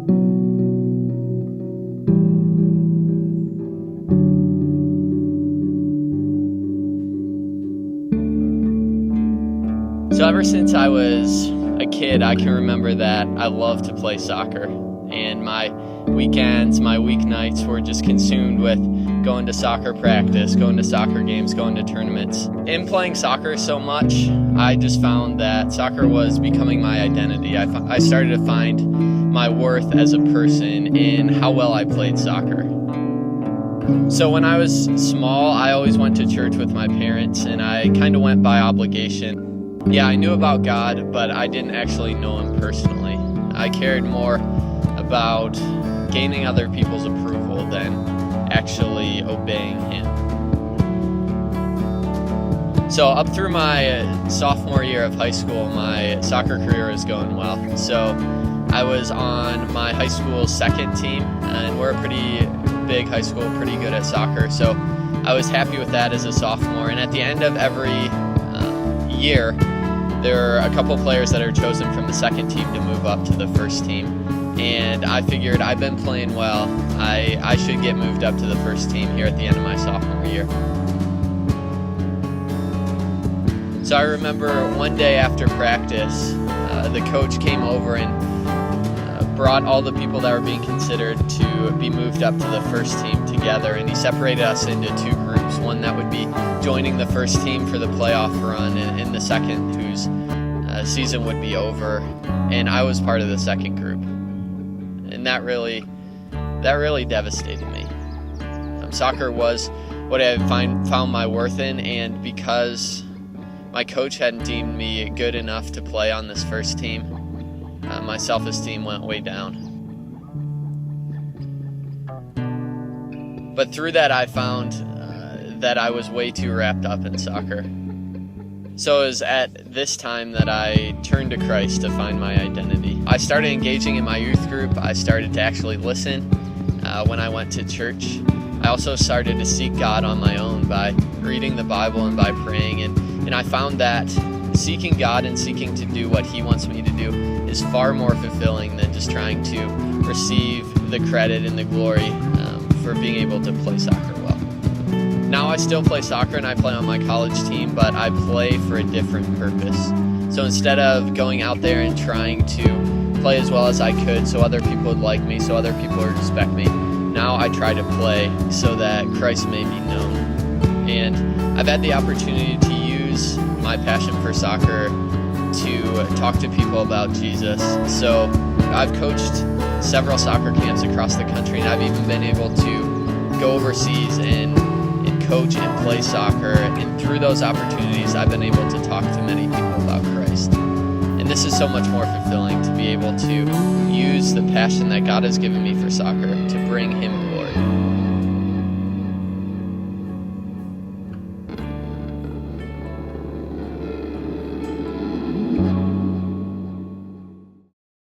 So ever since I was a kid, I can remember that I loved to play soccer. And my weekends, my weeknights were just consumed with going to soccer practice, going to soccer games, going to tournaments. In playing soccer so much, I just found that soccer was becoming my identity. I started to find my worth as a person in how well I played soccer. So when I was small, I always went to church with my parents, and I kind of went by obligation. Yeah, I knew about God, but I didn't actually know Him personally. I cared more about gaining other people's approval than actually obeying Him. So up through my sophomore year of high school, my soccer career was going well. So I was on my high school's second team, and we're a pretty big high school, pretty good at soccer. So I was happy with that as a sophomore. And at the end of every year, there are a couple players that are chosen from the second team to move up to the first team. And I figured I've been playing well. I should get moved up to the first team here at the end of my sophomore year. So I remember one day after practice, the coach came over and brought all the people that were being considered to be moved up to the first team together, and he separated us into two groups, one that would be joining the first team for the playoff run, and the second whose season would be over, and I was part of the second group. And that really devastated me. Soccer was what I found my worth in, and because my coach hadn't deemed me good enough to play on this first team, my self-esteem went way down. But through that, I found that I was way too wrapped up in soccer. So it was at this time that I turned to Christ to find my identity. I started engaging in my youth group. I started to actually listen when I went to church. I also started to seek God on my own by reading the Bible and by praying. And I found that seeking God and seeking to do what He wants me to do is far more fulfilling than just trying to receive the credit and the glory for being able to play soccer well. Now I still play soccer and I play on my college team, but I play for a different purpose. So instead of going out there and trying to play as well as I could so other people would like me, so other people would respect me, now I try to play so that Christ may be known. And I've had the opportunity to use my passion for soccer to talk to people about Jesus. So I've coached several soccer camps across the country, and I've even been able to go overseas and coach and play soccer. And through those opportunities, I've been able to talk to many people about Christ. And this is so much more fulfilling to be able to use the passion that God has given me for soccer to bring Him glory.